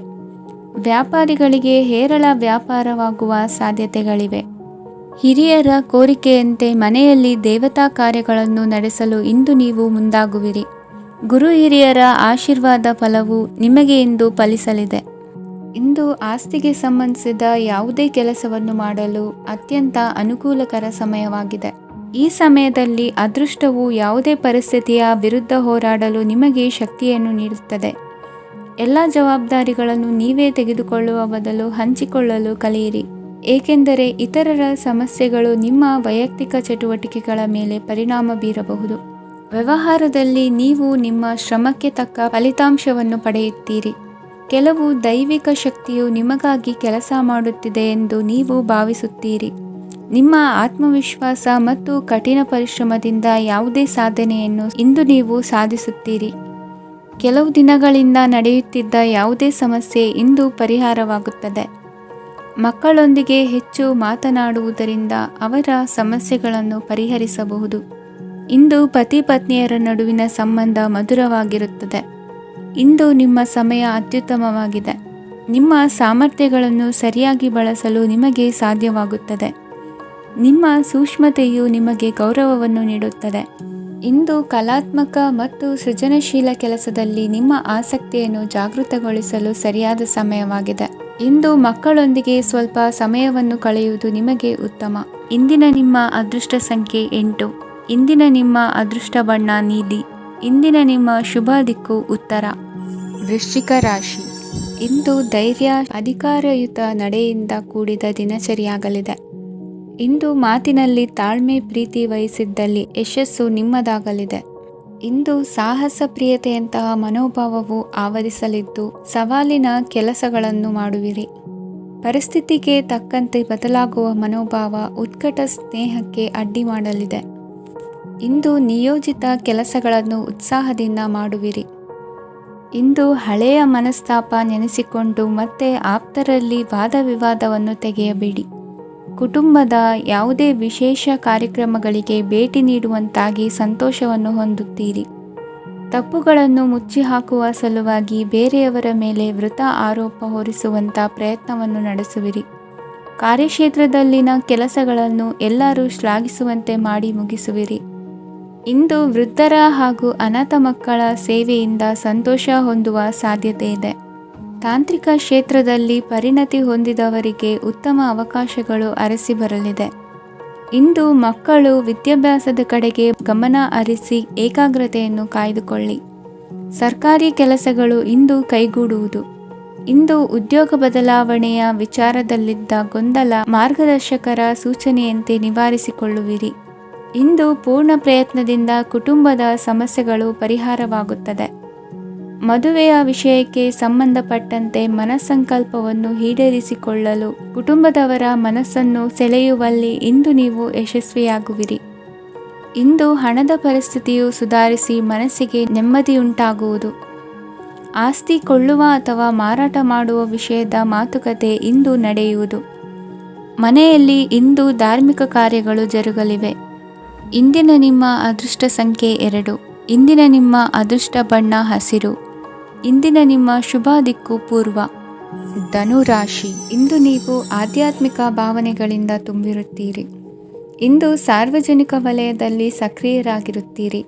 ವ್ಯಾಪಾರಿಗಳಿಗೆ ಹೇರಳ ವ್ಯಾಪಾರವಾಗುವ ಸಾಧ್ಯತೆಗಳಿವೆ. ಹಿರಿಯರ ಕೋರಿಕೆಯಂತೆ ಮನೆಯಲ್ಲಿ ದೇವತಾ ಕಾರ್ಯಗಳನ್ನು ನಡೆಸಲು ಇಂದು ನೀವು ಮುಂದಾಗುವಿರಿ. ಗುರು ಹಿರಿಯರ ಆಶೀರ್ವಾದ ಫಲವು ನಿಮಗೆ ಇಂದು ಫಲಿಸಲಿದೆ. ಇಂದು ಆಸ್ತಿಗೆ ಸಂಬಂಧಿಸಿದ ಯಾವುದೇ ಕೆಲಸವನ್ನು ಮಾಡಲು ಅತ್ಯಂತ ಅನುಕೂಲಕರ ಸಮಯವಾಗಿದೆ. ಈ ಸಮಯದಲ್ಲಿ ಅದೃಷ್ಟವು ಯಾವುದೇ ಪರಿಸ್ಥಿತಿಯ ವಿರುದ್ಧ ಹೋರಾಡಲು ನಿಮಗೆ ಶಕ್ತಿಯನ್ನು ನೀಡುತ್ತದೆ. ಎಲ್ಲ ಜವಾಬ್ದಾರಿಗಳನ್ನು ನೀವೇ ತೆಗೆದುಕೊಳ್ಳುವ ಬದಲು ಹಂಚಿಕೊಳ್ಳಲು ಕಲಿಯಿರಿ. ಏಕೆಂದರೆ ಇತರರ ಸಮಸ್ಯೆಗಳು ನಿಮ್ಮ ವೈಯಕ್ತಿಕ ಚಟುವಟಿಕೆಗಳ ಮೇಲೆ ಪರಿಣಾಮ ಬೀರಬಹುದು. ವ್ಯವಹಾರದಲ್ಲಿ ನೀವು ನಿಮ್ಮ ಶ್ರಮಕ್ಕೆ ತಕ್ಕ ಫಲಿತಾಂಶವನ್ನು ಪಡೆಯುತ್ತೀರಿ. ಕೆಲವು ದೈವಿಕ ಶಕ್ತಿಯು ನಿಮಗಾಗಿ ಕೆಲಸ ಮಾಡುತ್ತಿದೆ ಎಂದು ನೀವು ಭಾವಿಸುತ್ತೀರಿ. ನಿಮ್ಮ ಆತ್ಮವಿಶ್ವಾಸ ಮತ್ತು ಕಠಿಣ ಪರಿಶ್ರಮದಿಂದ ಯಾವುದೇ ಸಾಧನೆಯನ್ನು ಇಂದು ನೀವು ಸಾಧಿಸುತ್ತೀರಿ. ಕೆಲವು ದಿನಗಳಿಂದ ನಡೆಯುತ್ತಿದ್ದ ಯಾವುದೇ ಸಮಸ್ಯೆ ಇಂದು ಪರಿಹಾರವಾಗುತ್ತದೆ. ಮಕ್ಕಳೊಂದಿಗೆ ಹೆಚ್ಚು ಮಾತನಾಡುವುದರಿಂದ ಅವರ ಸಮಸ್ಯೆಗಳನ್ನು ಪರಿಹರಿಸಬಹುದು. ಇಂದು ಪತಿ ಪತ್ನಿಯರ ನಡುವಿನ ಸಂಬಂಧ ಮಧುರವಾಗಿರುತ್ತದೆ. ಇಂದು ನಿಮ್ಮ ಸಮಯ ಅತ್ಯುತ್ತಮವಾಗಿದೆ. ನಿಮ್ಮ ಸಾಮರ್ಥ್ಯಗಳನ್ನು ಸರಿಯಾಗಿ ಬಳಸಲು ನಿಮಗೆ ಸಾಧ್ಯವಾಗುತ್ತದೆ. ನಿಮ್ಮ ಸೂಕ್ಷ್ಮತೆಯು ನಿಮಗೆ ಗೌರವವನ್ನು ನೀಡುತ್ತದೆ. ಇಂದು ಕಲಾತ್ಮಕ ಮತ್ತು ಸೃಜನಶೀಲ ಕೆಲಸದಲ್ಲಿ ನಿಮ್ಮ ಆಸಕ್ತಿಯನ್ನು ಜಾಗೃತಗೊಳಿಸಲು ಸರಿಯಾದ ಸಮಯವಾಗಿದೆ. ಇಂದು ಮಕ್ಕಳೊಂದಿಗೆ ಸ್ವಲ್ಪ ಸಮಯವನ್ನು ಕಳೆಯುವುದು ನಿಮಗೆ ಉತ್ತಮ. ಇಂದಿನ ನಿಮ್ಮ ಅದೃಷ್ಟ ಸಂಖ್ಯೆ 8. ಇಂದಿನ ನಿಮ್ಮ ಅದೃಷ್ಟ ಬಣ್ಣ ನೀಲಿ. ಇಂದಿನ ನಿಮ್ಮ ಶುಭ ದಿಕ್ಕು ಉತ್ತರ. ವೃಶ್ಚಿಕ ರಾಶಿ. ಇಂದು ಧೈರ್ಯ, ಅಧಿಕಾರಯುತ ನಡೆಯಿಂದ ಕೂಡಿದ ದಿನಚರಿಯಾಗಲಿದೆ. ಇಂದು ಮಾತಿನಲ್ಲಿ ತಾಳ್ಮೆ, ಪ್ರೀತಿ ವಹಿಸಿದ್ದಲ್ಲಿ ಯಶಸ್ಸು ನಿಮ್ಮದಾಗಲಿದೆ. ಇಂದು ಸಾಹಸ ಪ್ರಿಯತೆಯಂತಹ ಮನೋಭಾವವು ಆವರಿಸಲಿದ್ದು ಸವಾಲಿನ ಕೆಲಸಗಳನ್ನು ಮಾಡುವಿರಿ. ಪರಿಸ್ಥಿತಿಗೆ ತಕ್ಕಂತೆ ಬದಲಾಗುವ ಮನೋಭಾವ ಉತ್ಕಟ ಸ್ನೇಹಕ್ಕೆ ಅಡ್ಡಿ ಮಾಡಲಿದೆ. ಇಂದು ನಿಯೋಜಿತ ಕೆಲಸಗಳನ್ನು ಉತ್ಸಾಹದಿಂದ ಮಾಡುವಿರಿ. ಇಂದು ಹಳೆಯ ಮನಸ್ತಾಪ ನೆನೆಸಿಕೊಂಡು ಮತ್ತೆ ಆಪ್ತರಲ್ಲಿ ವಾದ ವಿವಾದವನ್ನು ತೆಗೆಯಬೇಡಿ. ಕುಟುಂಬದ ಯಾವುದೇ ವಿಶೇಷ ಕಾರ್ಯಕ್ರಮಗಳಿಗೆ ಭೇಟಿ ನೀಡುವಂತಾಗಿ ಸಂತೋಷವನ್ನು ಹೊಂದುತ್ತೀರಿ. ತಪ್ಪುಗಳನ್ನು ಮುಚ್ಚಿಹಾಕುವ ಸಲುವಾಗಿ ಬೇರೆಯವರ ಮೇಲೆ ವೃಥಾ ಆರೋಪ ಹೊರಿಸುವಂಥ ಪ್ರಯತ್ನವನ್ನು ನಡೆಸುವಿರಿ. ಕಾರ್ಯಕ್ಷೇತ್ರದಲ್ಲಿನ ಕೆಲಸಗಳನ್ನು ಎಲ್ಲರೂ ಶ್ಲಾಘಿಸುವಂತೆ ಮಾಡಿ ಮುಗಿಸುವಿರಿ. ಇಂದು ವೃದ್ಧರ ಹಾಗೂ ಅನಾಥ ಮಕ್ಕಳ ಸೇವೆಯಿಂದ ಸಂತೋಷ ಹೊಂದುವ ಸಾಧ್ಯತೆ ಇದೆ. ತಾಂತ್ರಿಕ ಕ್ಷೇತ್ರದಲ್ಲಿ ಪರಿಣತಿ ಹೊಂದಿದವರಿಗೆ ಉತ್ತಮ ಅವಕಾಶಗಳು ಅರಸಿ ಬರಲಿದೆ. ಇಂದು ಮಕ್ಕಳು ವಿದ್ಯಾಭ್ಯಾಸದ ಕಡೆಗೆ ಗಮನ ಹರಿಸಿ ಏಕಾಗ್ರತೆಯನ್ನು ಕಾಯ್ದುಕೊಳ್ಳಿ. ಸರ್ಕಾರಿ ಕೆಲಸಗಳು ಇಂದು ಕೈಗೂಡುವುದು. ಇಂದು ಉದ್ಯೋಗ ಬದಲಾವಣೆಯ ವಿಚಾರದಲ್ಲಿದ್ದ ಗೊಂದಲ ಮಾರ್ಗದರ್ಶಕರ ಸೂಚನೆಯಂತೆ ನಿವಾರಿಸಿಕೊಳ್ಳುವಿರಿ. ಇಂದು ಪೂರ್ಣ ಪ್ರಯತ್ನದಿಂದ ಕುಟುಂಬದ ಸಮಸ್ಯೆಗಳು ಪರಿಹಾರವಾಗುತ್ತದೆ. ಮದುವೆಯ ವಿಷಯಕ್ಕೆ ಸಂಬಂಧಪಟ್ಟಂತೆ ಮನಸ್ಸಂಕಲ್ಪವನ್ನು ಈಡೇರಿಸಿಕೊಳ್ಳಲು ಕುಟುಂಬದವರ ಮನಸ್ಸನ್ನು ಸೆಳೆಯುವಲ್ಲಿ ಇಂದು ನೀವು ಯಶಸ್ವಿಯಾಗುವಿರಿ. ಇಂದು ಹಣದ ಪರಿಸ್ಥಿತಿಯು ಸುಧಾರಿಸಿ ಮನಸ್ಸಿಗೆ ನೆಮ್ಮದಿಯುಂಟಾಗುವುದು. ಆಸ್ತಿ ಕೊಳ್ಳುವ ಅಥವಾ ಮಾರಾಟ ಮಾಡುವ ವಿಷಯದ ಮಾತುಕತೆ ಇಂದು ನಡೆಯುವುದು. ಮನೆಯಲ್ಲಿ ಇಂದು ಧಾರ್ಮಿಕ ಕಾರ್ಯಗಳು ಜರುಗಲಿವೆ. ಇಂದಿನ ನಿಮ್ಮ ಅದೃಷ್ಟ ಸಂಖ್ಯೆ 2. ಇಂದಿನ ನಿಮ್ಮ ಅದೃಷ್ಟ ಬಣ್ಣ ಹಸಿರು. ಇಂದಿನ ನಿಮ್ಮ ಶುಭ ದಿಕ್ಕು ಪೂರ್ವ. ಧನುರಾಶಿ. ಇಂದು ನೀವು ಆಧ್ಯಾತ್ಮಿಕ ಭಾವನೆಗಳಿಂದ ತುಂಬಿರುತ್ತೀರಿ. ಇಂದು ಸಾರ್ವಜನಿಕ ವಲಯದಲ್ಲಿ ಸಕ್ರಿಯರಾಗಿರುತ್ತೀರಿ.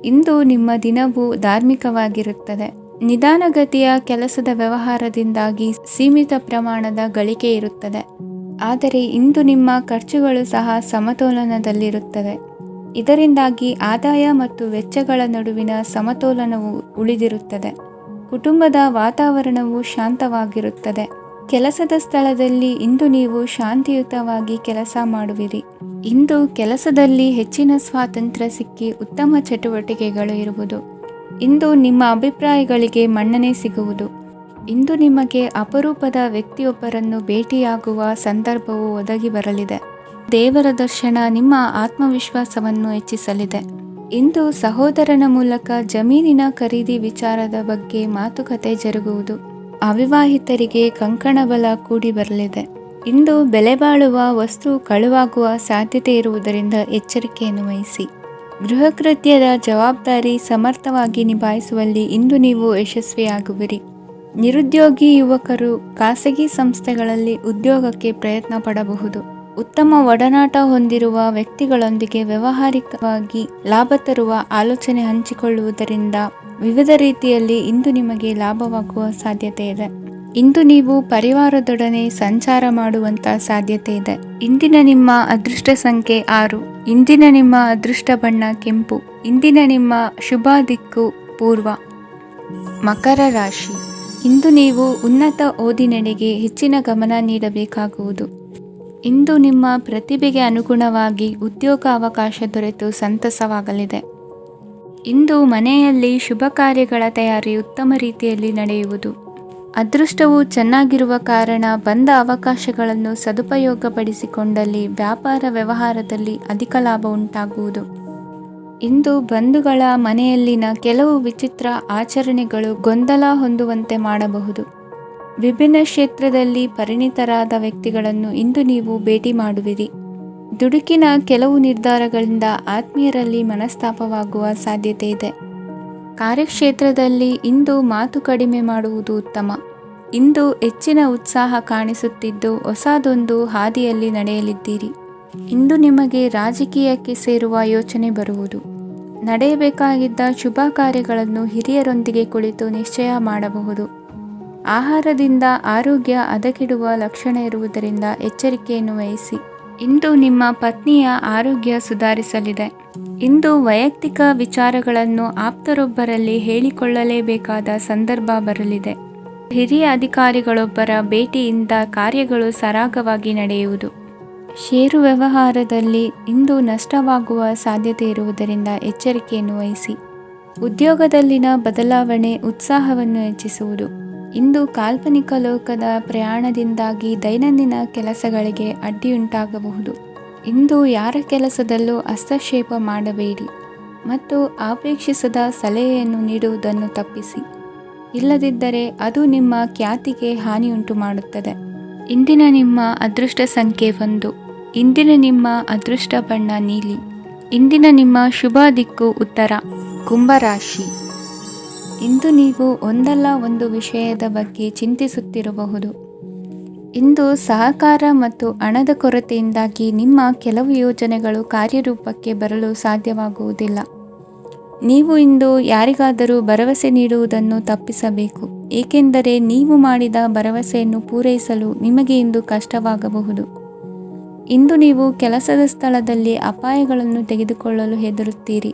ಇಂದು ನಿಮ್ಮ ದಿನವು ಧಾರ್ಮಿಕವಾಗಿರುತ್ತದೆ. ನಿಧಾನಗತಿಯ ಕೆಲಸದ ವ್ಯವಹಾರದಿಂದಾಗಿ ಸೀಮಿತ ಪ್ರಮಾಣದ ಗಳಿಕೆ ಇರುತ್ತದೆ. ಆದರೆ ಇಂದು ನಿಮ್ಮ ಖರ್ಚುಗಳು ಸಹ ಸಮತೋಲನದಲ್ಲಿರುತ್ತವೆ. ಇದರಿಂದಾಗಿ ಆದಾಯ ಮತ್ತು ವೆಚ್ಚಗಳ ನಡುವಿನ ಸಮತೋಲನವು ಉಳಿದಿರುತ್ತದೆ. ಕುಟುಂಬದ ವಾತಾವರಣವು ಶಾಂತವಾಗಿರುತ್ತದೆ. ಕೆಲಸದ ಸ್ಥಳದಲ್ಲಿ ಇಂದು ನೀವು ಶಾಂತಿಯುತವಾಗಿ ಕೆಲಸ ಮಾಡುವಿರಿ. ಇಂದು ಕೆಲಸದಲ್ಲಿ ಹೆಚ್ಚಿನ ಸ್ವಾತಂತ್ರ್ಯ ಸಿಕ್ಕಿ ಉತ್ತಮ ಚಟುವಟಿಕೆಗಳು ಇರುವುದು. ಇಂದು ನಿಮ್ಮ ಅಭಿಪ್ರಾಯಗಳಿಗೆ ಮನ್ನಣೆ ಸಿಗುವುದು. ಇಂದು ನಿಮಗೆ ಅಪರೂಪದ ವ್ಯಕ್ತಿಯೊಬ್ಬರನ್ನು ಭೇಟಿಯಾಗುವ ಸಂದರ್ಭವು ಒದಗಿ ಬರಲಿದೆ. ದೇವರ ದರ್ಶನ ನಿಮ್ಮ ಆತ್ಮವಿಶ್ವಾಸವನ್ನು ಹೆಚ್ಚಿಸಲಿದೆ. ಇಂದು ಸಹೋದರನ ಮೂಲಕ ಜಮೀನಿನ ಖರೀದಿ ವಿಚಾರದ ಬಗ್ಗೆ ಮಾತುಕತೆ ಜರುಗುವುದು. ಅವಿವಾಹಿತರಿಗೆ ಕಂಕಣ ಬಲ ಕೂಡಿ ಬರಲಿದೆ. ಇಂದು ಬೆಲೆ ಬಾಳುವ ವಸ್ತು ಕಳುವಾಗುವ ಸಾಧ್ಯತೆ ಇರುವುದರಿಂದ ಎಚ್ಚರಿಕೆಯನ್ನು ವಹಿಸಿ. ಗೃಹ ಕೃತ್ಯದ ಜವಾಬ್ದಾರಿ ಸಮರ್ಥವಾಗಿ ನಿಭಾಯಿಸುವಲ್ಲಿ ಇಂದು ನೀವು ಯಶಸ್ವಿಯಾಗುವಿರಿ. ನಿರುದ್ಯೋಗಿ ಯುವಕರು ಖಾಸಗಿ ಸಂಸ್ಥೆಗಳಲ್ಲಿ ಉದ್ಯೋಗಕ್ಕೆ ಪ್ರಯತ್ನ ಪಡಬಹುದು. ಉತ್ತಮ ಒಡನಾಟ ಹೊಂದಿರುವ ವ್ಯಕ್ತಿಗಳೊಂದಿಗೆ ವ್ಯಾವಹಾರಿಕವಾಗಿ ಲಾಭ ತರುವ ಆಲೋಚನೆ ಹಂಚಿಕೊಳ್ಳುವುದರಿಂದ ವಿವಿಧ ರೀತಿಯಲ್ಲಿ ಇಂದು ನಿಮಗೆ ಲಾಭವಾಗುವ ಸಾಧ್ಯತೆ ಇದೆ. ಇಂದು ನೀವು ಪರಿವಾರದೊಡನೆ ಸಂಚಾರ ಮಾಡುವಂಥ ಸಾಧ್ಯತೆ ಇದೆ. ಇಂದಿನ ನಿಮ್ಮ ಅದೃಷ್ಟ ಸಂಖ್ಯೆ 6. ಇಂದಿನ ನಿಮ್ಮ ಅದೃಷ್ಟ ಬಣ್ಣ ಕೆಂಪು. ಇಂದಿನ ನಿಮ್ಮ ಶುಭ ದಿಕ್ಕು ಪೂರ್ವ. ಮಕರ ರಾಶಿ. ಇಂದು ನೀವು ಉನ್ನತ ಓದಿನೆಡೆಗೆ ಹೆಚ್ಚಿನ ಗಮನ ನೀಡಬೇಕಾಗುವುದು. ಇಂದು ನಿಮ್ಮ ಪ್ರತಿಭೆಗೆ ಅನುಗುಣವಾಗಿ ಉದ್ಯೋಗ ಅವಕಾಶ ದೊರೆತು ಸಂತಸವಾಗಲಿದೆ. ಇಂದು ಮನೆಯಲ್ಲಿ ಶುಭ ಕಾರ್ಯಗಳ ತಯಾರಿ ಉತ್ತಮ ರೀತಿಯಲ್ಲಿ ನಡೆಯುವುದು. ಅದೃಷ್ಟವು ಚೆನ್ನಾಗಿರುವ ಕಾರಣ ಬಂದ ಅವಕಾಶಗಳನ್ನು ಸದುಪಯೋಗಪಡಿಸಿಕೊಂಡಲ್ಲಿ ವ್ಯಾಪಾರ ವ್ಯವಹಾರದಲ್ಲಿ ಅಧಿಕ ಲಾಭ ಉಂಟಾಗುವುದು. ಇಂದು ಬಂಧುಗಳ ಮನೆಯಲ್ಲಿನ ಕೆಲವು ವಿಚಿತ್ರ ಆಚರಣೆಗಳು ಗೊಂದಲ ಹೊಂದುವಂತೆ ಮಾಡಬಹುದು. ವಿಭಿನ್ನ ಕ್ಷೇತ್ರದಲ್ಲಿ ಪರಿಣಿತರಾದ ವ್ಯಕ್ತಿಗಳನ್ನು ಇಂದು ನೀವು ಭೇಟಿ ಮಾಡುವಿರಿ. ದುಡುಕಿನ ಕೆಲವು ನಿರ್ಧಾರಗಳಿಂದ ಆತ್ಮೀಯರಲ್ಲಿ ಮನಸ್ತಾಪವಾಗುವ ಸಾಧ್ಯತೆ ಇದೆ. ಕಾರ್ಯಕ್ಷೇತ್ರದಲ್ಲಿ ಇಂದು ಮಾತು ಕಡಿಮೆ ಮಾಡುವುದು ಉತ್ತಮ. ಇಂದು ಹೆಚ್ಚಿನ ಉತ್ಸಾಹ ಕಾಣಿಸುತ್ತಿದ್ದು ಹೊಸದೊಂದು ಹಾದಿಯಲ್ಲಿ ನಡೆಯಲಿದ್ದೀರಿ. ಇಂದು ನಿಮಗೆ ರಾಜಕೀಯಕ್ಕೆ ಸೇರುವ ಯೋಚನೆ ಬರುವುದು. ನಡೆಯಬೇಕಾಗಿದ್ದ ಶುಭ ಕಾರ್ಯಗಳನ್ನು ಹಿರಿಯರೊಂದಿಗೆ ಕುಳಿತು ನಿಶ್ಚಯ ಮಾಡಬಹುದು. ಆಹಾರದಿಂದ ಆರೋಗ್ಯ ಹದಗೆಡುವ ಲಕ್ಷಣ ಇರುವುದರಿಂದ ಎಚ್ಚರಿಕೆಯನ್ನು ವಹಿಸಿ. ಇಂದು ನಿಮ್ಮ ಪತ್ನಿಯ ಆರೋಗ್ಯ ಸುಧಾರಿಸಲಿದೆ. ಇಂದು ವೈಯಕ್ತಿಕ ವಿಚಾರಗಳನ್ನು ಆಪ್ತರೊಬ್ಬರಲ್ಲಿ ಹೇಳಿಕೊಳ್ಳಲೇಬೇಕಾದ ಸಂದರ್ಭ ಬರಲಿದೆ. ಹಿರಿಯ ಅಧಿಕಾರಿಗಳೊಬ್ಬರ ಭೇಟಿಯಿಂದ ಕಾರ್ಯಗಳು ಸರಾಗವಾಗಿ ನಡೆಯುವುದು. ಷೇರು ವ್ಯವಹಾರದಲ್ಲಿ ಇಂದು ನಷ್ಟವಾಗುವ ಸಾಧ್ಯತೆ ಇರುವುದರಿಂದ ಎಚ್ಚರಿಕೆಯನ್ನು ವಹಿಸಿ. ಉದ್ಯೋಗದಲ್ಲಿನ ಬದಲಾವಣೆ ಉತ್ಸಾಹವನ್ನು ಹೆಚ್ಚಿಸುವುದು. ಇಂದು ಕಾಲ್ಪನಿಕ ಲೋಕದ ಪ್ರಯಾಣದಿಂದಾಗಿ ದೈನಂದಿನ ಕೆಲಸಗಳಿಗೆ ಅಡ್ಡಿಯುಂಟಾಗಬಹುದು. ಇಂದು ಯಾರ ಕೆಲಸದಲ್ಲೂ ಹಸ್ತಕ್ಷೇಪ ಮಾಡಬೇಡಿ ಮತ್ತು ಅಪೇಕ್ಷಿಸದ ಸಲಹೆಯನ್ನು ನೀಡುವುದನ್ನು ತಪ್ಪಿಸಿ. ಇಲ್ಲದಿದ್ದರೆ ಅದು ನಿಮ್ಮ ಖ್ಯಾತಿಗೆ ಹಾನಿಯುಂಟು ಮಾಡುತ್ತದೆ. ಇಂದಿನ ನಿಮ್ಮ ಅದೃಷ್ಟ ಸಂಖ್ಯೆ 1. ಇಂದಿನ ನಿಮ್ಮ ಅದೃಷ್ಟ ಬಣ್ಣ ನೀಲಿ. ಇಂದಿನ ನಿಮ್ಮ ಶುಭ ದಿಕ್ಕು ಉತ್ತರ. ಕುಂಭರಾಶಿ. ಇಂದು ನೀವು ಒಂದಲ್ಲ ಒಂದು ವಿಷಯದ ಬಗ್ಗೆ ಚಿಂತಿಸುತ್ತಿರಬಹುದು. ಇಂದು ಸಹಕಾರ ಮತ್ತು ಹಣದ ಕೊರತೆಯಿಂದಾಗಿ ನಿಮ್ಮ ಕೆಲವು ಯೋಜನೆಗಳು ಕಾರ್ಯರೂಪಕ್ಕೆ ಬರಲು ಸಾಧ್ಯವಾಗುವುದಿಲ್ಲ. ನೀವು ಇಂದು ಯಾರಿಗಾದರೂ ಭರವಸೆ ನೀಡುವುದನ್ನು ತಪ್ಪಿಸಬೇಕು, ಏಕೆಂದರೆ ನೀವು ಮಾಡಿದ ಭರವಸೆಯನ್ನು ಪೂರೈಸಲು ನಿಮಗೆ ಇಂದು ಕಷ್ಟವಾಗಬಹುದು. ಇಂದು ನೀವು ಕೆಲಸದ ಸ್ಥಳದಲ್ಲಿ ಅಪಾಯಗಳನ್ನು ತೆಗೆದುಕೊಳ್ಳಲು ಹೆದರುತ್ತೀರಿ.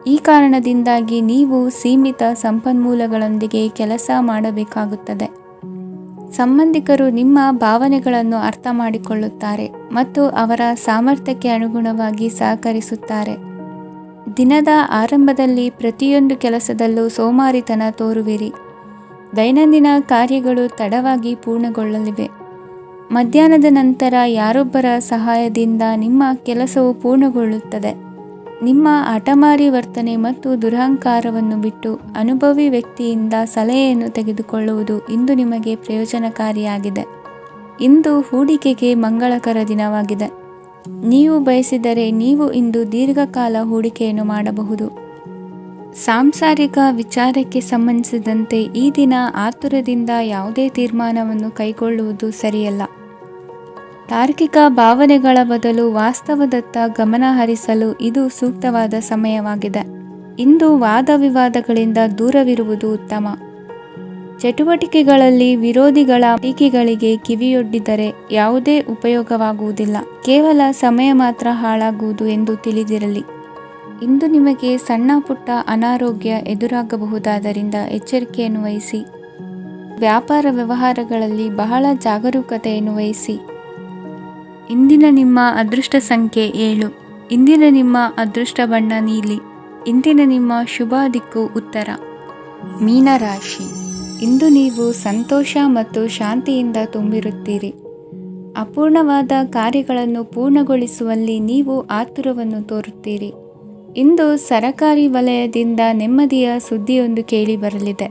ಈ ಕಾರಣದಿಂದಾಗಿ ನೀವು ಸೀಮಿತ ಸಂಪನ್ಮೂಲಗಳೊಂದಿಗೆ ಕೆಲಸ ಮಾಡಬೇಕಾಗುತ್ತದೆ. ಸಂಬಂಧಿಕರು ನಿಮ್ಮ ಭಾವನೆಗಳನ್ನು ಅರ್ಥ ಮಾಡಿಕೊಳ್ಳುತ್ತಾರೆ ಮತ್ತು ಅವರ ಸಾಮರ್ಥ್ಯಕ್ಕೆ ಅನುಗುಣವಾಗಿ ಸಹಕರಿಸುತ್ತಾರೆ. ದಿನದ ಆರಂಭದಲ್ಲಿ ಪ್ರತಿಯೊಂದು ಕೆಲಸದಲ್ಲೂ ಸೋಮಾರಿತನ ತೋರುವಿರಿ. ದೈನಂದಿನ ಕಾರ್ಯಗಳು ತಡವಾಗಿ ಪೂರ್ಣಗೊಳ್ಳಲಿವೆ. ಮಧ್ಯಾಹ್ನದ ನಂತರ ಯಾರೊಬ್ಬರ ಸಹಾಯದಿಂದ ನಿಮ್ಮ ಕೆಲಸವು ಪೂರ್ಣಗೊಳ್ಳುತ್ತದೆ. ನಿಮ್ಮ ಹಠಮಾರಿ ವರ್ತನೆ ಮತ್ತು ದುರಹಂಕಾರವನ್ನು ಬಿಟ್ಟು ಅನುಭವಿ ವ್ಯಕ್ತಿಯಿಂದ ಸಲಹೆಯನ್ನು ತೆಗೆದುಕೊಳ್ಳುವುದು ಇಂದು ನಿಮಗೆ ಪ್ರಯೋಜನಕಾರಿಯಾಗಿದೆ. ಇಂದು ಹೂಡಿಕೆಗೆ ಮಂಗಳಕರ ದಿನವಾಗಿದೆ. ನೀವು ಬಯಸಿದರೆ ನೀವು ಇಂದು ದೀರ್ಘಕಾಲ ಹೂಡಿಕೆಯನ್ನು ಮಾಡಬಹುದು. ಸಾಂಸಾರಿಕ ವಿಚಾರಕ್ಕೆ ಸಂಬಂಧಿಸಿದಂತೆ ಈ ದಿನ ಆತುರದಿಂದ ಯಾವುದೇ ತೀರ್ಮಾನವನ್ನು ಕೈಗೊಳ್ಳುವುದು ಸರಿಯಲ್ಲ. ತಾರ್ಕಿಕ ಭಾವನೆಗಳ ಬದಲು ವಾಸ್ತವದತ್ತ ಗಮನ ಹರಿಸಲು ಇದು ಸೂಕ್ತವಾದ ಸಮಯವಾಗಿದೆ. ಇಂದು ವಾದ ವಿವಾದಗಳಿಂದ ದೂರವಿರುವುದು ಉತ್ತಮ. ಚಟುವಟಿಕೆಗಳಲ್ಲಿ ವಿರೋಧಿಗಳ ಟೀಕೆಗಳಿಗೆ ಕಿವಿಯೊಡ್ಡಿದರೆ ಯಾವುದೇ ಉಪಯೋಗವಾಗುವುದಿಲ್ಲ, ಕೇವಲ ಸಮಯ ಮಾತ್ರ ಹಾಳಾಗುವುದು ಎಂದು ತಿಳಿದಿರಲಿ. ಇಂದು ನಿಮಗೆ ಸಣ್ಣ ಪುಟ್ಟ ಅನಾರೋಗ್ಯ ಎದುರಾಗಬಹುದಾದ್ದರಿಂದ ಎಚ್ಚರಿಕೆಯನ್ನು ವಹಿಸಿ. ವ್ಯಾಪಾರ ವ್ಯವಹಾರಗಳಲ್ಲಿ ಬಹಳ ಜಾಗರೂಕತೆಯನ್ನು ವಹಿಸಿ. ಇಂದಿನ ನಿಮ್ಮ ಅದೃಷ್ಟ ಸಂಖ್ಯೆ 7. ಇಂದಿನ ನಿಮ್ಮ ಅದೃಷ್ಟ ಬಣ್ಣ ನೀಲಿ. ಇಂದಿನ ನಿಮ್ಮ ಶುಭ ದಿಕ್ಕು ಉತ್ತರ. ಮೀನರಾಶಿ. ಇಂದು ನೀವು ಸಂತೋಷ ಮತ್ತು ಶಾಂತಿಯಿಂದ ತುಂಬಿರುತ್ತೀರಿ. ಅಪೂರ್ಣವಾದ ಕಾರ್ಯಗಳನ್ನು ಪೂರ್ಣಗೊಳಿಸುವಲ್ಲಿ ನೀವು ಆತುರವನ್ನು ತೋರುತ್ತೀರಿ. ಇಂದು ಸರಕಾರಿ ವಲಯದಿಂದ ನೆಮ್ಮದಿಯ ಸುದ್ದಿಯೊಂದು ಕೇಳಿಬರಲಿದೆ.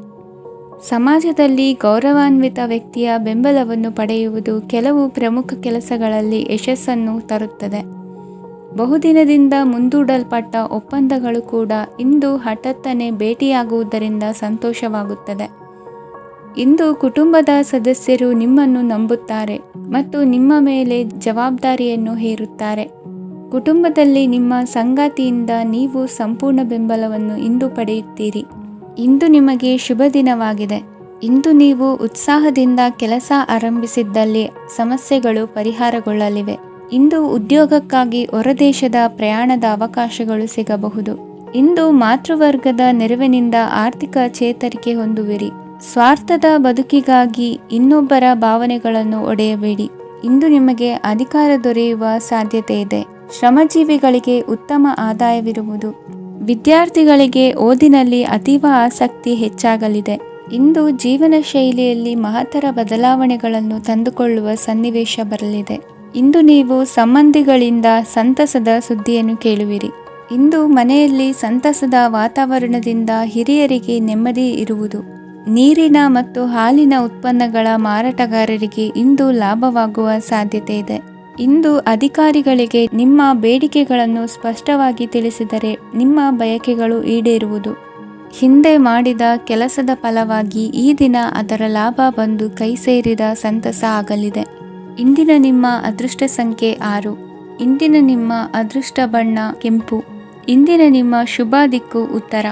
ಸಮಾಜದಲ್ಲಿ ಗೌರವಾನ್ವಿತ ವ್ಯಕ್ತಿಯ ಬೆಂಬಲವನ್ನು ಪಡೆಯುವುದು ಕೆಲವು ಪ್ರಮುಖ ಕೆಲಸಗಳಲ್ಲಿ ಯಶಸ್ಸನ್ನು ತರುತ್ತದೆ. ಬಹುದಿನದಿಂದ ಮುಂದೂಡಲ್ಪಟ್ಟ ಒಪ್ಪಂದಗಳು ಕೂಡ ಇಂದು ಹಠಾತ್ತನೆ ಭೇಟಿಯಾಗುವುದರಿಂದ ಸಂತೋಷವಾಗುತ್ತದೆ. ಇಂದು ಕುಟುಂಬದ ಸದಸ್ಯರು ನಿಮ್ಮನ್ನು ನಂಬುತ್ತಾರೆ ಮತ್ತು ನಿಮ್ಮ ಮೇಲೆ ಜವಾಬ್ದಾರಿಯನ್ನು ಹೇರುತ್ತಾರೆ. ಕುಟುಂಬದಲ್ಲಿ ನಿಮ್ಮ ಸಂಗಾತಿಯಿಂದ ನೀವು ಸಂಪೂರ್ಣ ಬೆಂಬಲವನ್ನು ಇಂದು ಪಡೆಯುತ್ತೀರಿ. ಇಂದು ನಿಮಗೆ ಶುಭ ದಿನವಾಗಿದೆ. ಇಂದು ನೀವು ಉತ್ಸಾಹದಿಂದ ಕೆಲಸ ಆರಂಭಿಸಿದ್ದಲ್ಲಿ ಸಮಸ್ಯೆಗಳು ಪರಿಹಾರಗೊಳ್ಳಲಿವೆ. ಇಂದು ಉದ್ಯೋಗಕ್ಕಾಗಿ ಹೊರದೇಶದ ಪ್ರಯಾಣದ ಅವಕಾಶಗಳು ಸಿಗಬಹುದು. ಇಂದು ಮಾತೃವರ್ಗದ ನೆರವಿನಿಂದ ಆರ್ಥಿಕ ಚೇತರಿಕೆ ಹೊಂದುವಿರಿ. ಸ್ವಾರ್ಥದ ಬದುಕಿಗಾಗಿ ಇನ್ನೊಬ್ಬರ ಭಾವನೆಗಳನ್ನು ಒಡೆಯಬೇಡಿ. ಇಂದು ನಿಮಗೆ ಅಧಿಕಾರ ದೊರೆಯುವ ಸಾಧ್ಯತೆ ಇದೆ. ಶ್ರಮಜೀವಿಗಳಿಗೆ ಉತ್ತಮ ಆದಾಯವಿರುವುದು. ವಿದ್ಯಾರ್ಥಿಗಳಿಗೆ ಓದಿನಲ್ಲಿ ಅತೀವ ಆಸಕ್ತಿ ಹೆಚ್ಚಾಗಲಿದೆ. ಇಂದು ಜೀವನ ಶೈಲಿಯಲ್ಲಿ ಮಹತ್ತರ ಬದಲಾವಣೆಗಳನ್ನು ತಂದುಕೊಳ್ಳುವ ಸನ್ನಿವೇಶ ಬರಲಿದೆ. ಇಂದು ನೀವು ಸಂಬಂಧಿಗಳಿಂದ ಸಂತಸದ ಸುದ್ದಿಯನ್ನು ಕೇಳುವಿರಿ. ಇಂದು ಮನೆಯಲ್ಲಿ ಸಂತಸದ ವಾತಾವರಣದಿಂದ ಹಿರಿಯರಿಗೆ ನೆಮ್ಮದಿ ಇರುವುದು. ನೀರಿನ ಮತ್ತು ಹಾಲಿನ ಉತ್ಪನ್ನಗಳ ಮಾರಾಟಗಾರರಿಗೆ ಇಂದು ಲಾಭವಾಗುವ ಸಾಧ್ಯತೆ ಇದೆ. ಇಂದು ಅಧಿಕಾರಿಗಳಿಗೆ ನಿಮ್ಮ ಬೇಡಿಕೆಗಳನ್ನು ಸ್ಪಷ್ಟವಾಗಿ ತಿಳಿಸಿದರೆ ನಿಮ್ಮ ಬಯಕೆಗಳು ಈಡೇರುವುದು. ಹಿಂದೆ ಮಾಡಿದ ಕೆಲಸದ ಫಲವಾಗಿ ಈ ದಿನ ಅದರ ಲಾಭ ಬಂದು ಕೈ ಸೇರಿದ ಸಂತಸ ಆಗಲಿದೆ. ಇಂದಿನ ನಿಮ್ಮ ಅದೃಷ್ಟ ಸಂಖ್ಯೆ 6. ಇಂದಿನ ನಿಮ್ಮ ಅದೃಷ್ಟ ಬಣ್ಣ ಕೆಂಪು. ಇಂದಿನ ನಿಮ್ಮ ಶುಭ ದಿಕ್ಕು ಉತ್ತರ.